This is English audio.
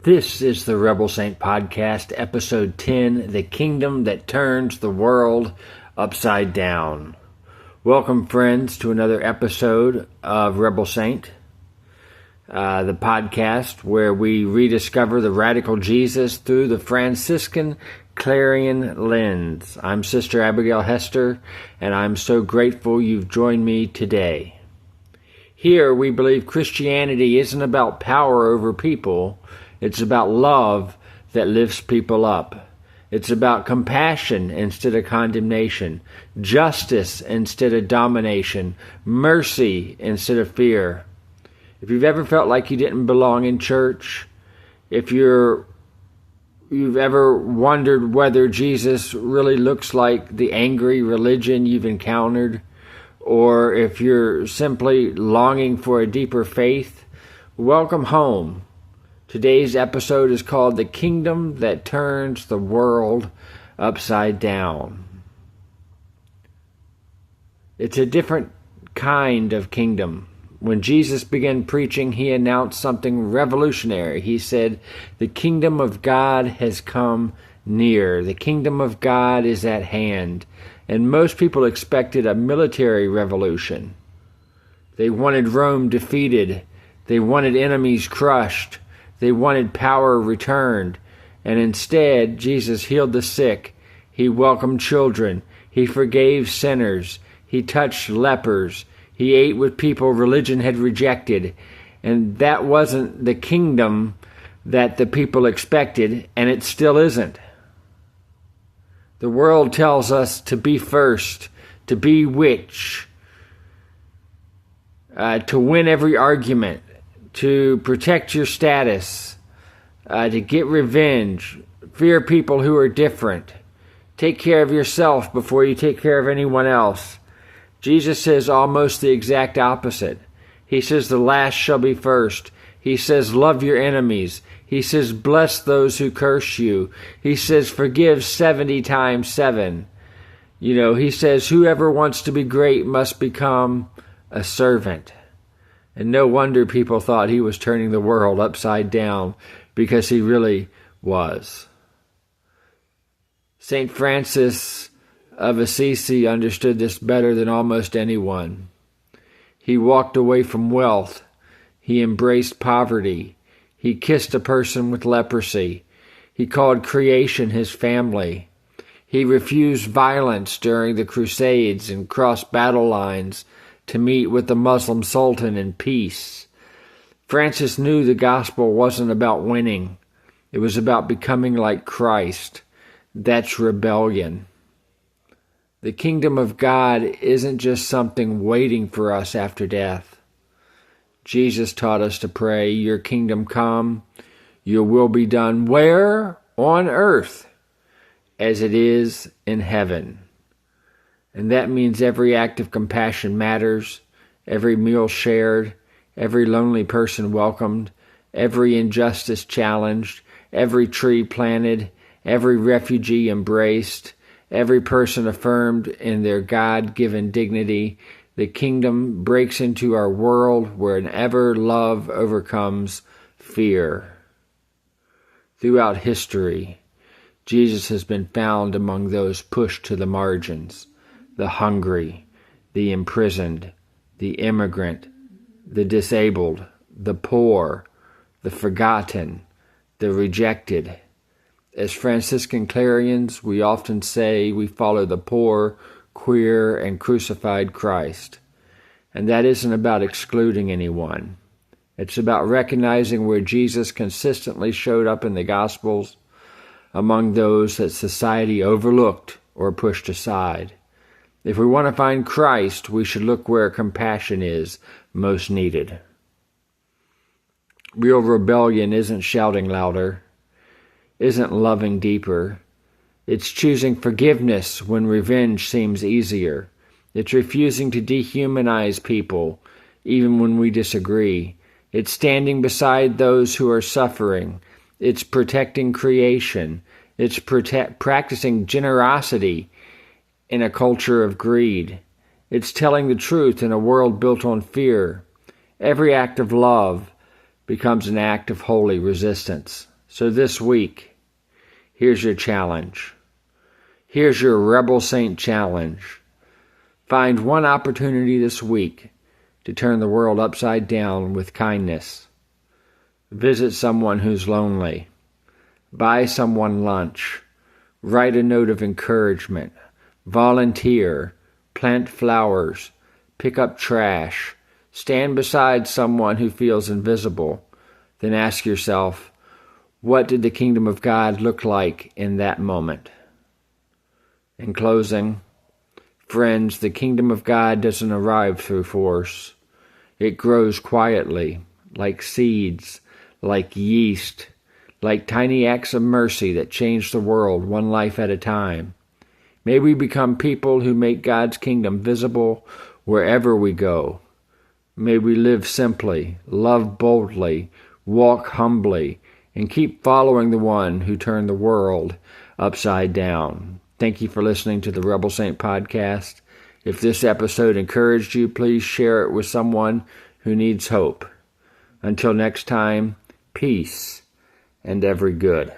This is the Rebel Saint Podcast, Episode 10, The Kingdom That Turns the World Upside Down. Welcome, friends, to another episode of Rebel Saint, the podcast where we rediscover the radical Jesus through the Franciscan Clarean lens. I'm Sister Abigail Hester, and I'm so grateful you've joined me today. Here, we believe Christianity isn't about power over people. It's about love that lifts people up. It's about compassion instead of condemnation, justice instead of domination, mercy instead of fear. If you've ever felt like you didn't belong in church, if you've ever wondered whether Jesus really looks like the angry religion you've encountered, or if you're simply longing for a deeper faith, welcome home. Today's episode is called The Kingdom That Turns the World Upside Down. It's a different kind of kingdom. When Jesus began preaching, he announced something revolutionary. He said, "The kingdom of God has come near. The kingdom of God is at hand." And most people expected a military revolution. They wanted Rome defeated. They wanted enemies crushed. They wanted power returned, and instead, Jesus healed the sick. He welcomed children. He forgave sinners. He touched lepers. He ate with people religion had rejected. And that wasn't the kingdom that the people expected, and it still isn't. The world tells us to be first, to be rich, to win every argument, to protect your status, to get revenge, fear people who are different, take care of yourself before you take care of anyone else. Jesus says almost the exact opposite. He says the last shall be first. He says love your enemies. He says bless those who curse you. He says forgive 70 times 7. He says whoever wants to be great must become a servant. And no wonder people thought he was turning the world upside down, because he really was. St. Francis of Assisi understood this better than almost anyone. He walked away from wealth. He embraced poverty. He kissed a person with leprosy. He called creation his family. He refused violence during the Crusades and crossed battle lines to meet with the Muslim Sultan in peace. Francis knew the gospel wasn't about winning. It was about becoming like Christ. That's rebellion. The kingdom of God isn't just something waiting for us after death. Jesus taught us to pray, "Your kingdom come, your will be done where? On earth, as it is in heaven." And that means every act of compassion matters, every meal shared, every lonely person welcomed, every injustice challenged, every tree planted, every refugee embraced, every person affirmed in their God-given dignity. The kingdom breaks into our world whenever love overcomes fear. Throughout history, Jesus has been found among those pushed to the margins. The hungry, the imprisoned, the immigrant, the disabled, the poor, the forgotten, the rejected. As Franciscan Clareans, we often say we follow the poor, queer, and crucified Christ. And that isn't about excluding anyone. It's about recognizing where Jesus consistently showed up in the Gospels among those that society overlooked or pushed aside. If we want to find Christ, we should look where compassion is most needed. Real rebellion isn't shouting louder, isn't loving deeper. It's choosing forgiveness when revenge seems easier. It's refusing to dehumanize people, even when we disagree. It's standing beside those who are suffering. It's protecting creation. It's practicing generosity in a culture of greed. It's telling the truth in a world built on fear. Every act of love becomes an act of holy resistance. So this week, here's your challenge. Here's your Rebel Saint challenge. Find one opportunity this week to turn the world upside down with kindness. Visit someone who's lonely. Buy someone lunch. Write a note of encouragement. Volunteer. Plant flowers. Pick up trash. Stand beside someone who feels invisible. Then ask yourself, what did the kingdom of God look like in that moment? In closing, friends, the kingdom of God doesn't arrive through force. It grows quietly, like seeds, like yeast, like tiny acts of mercy that change the world one life at a time. May we become people who make God's kingdom visible wherever we go. May we live simply, love boldly, walk humbly, and keep following the one who turned the world upside down. Thank you for listening to the Rebel Saint podcast. If this episode encouraged you, please share it with someone who needs hope. Until next time, peace and every good.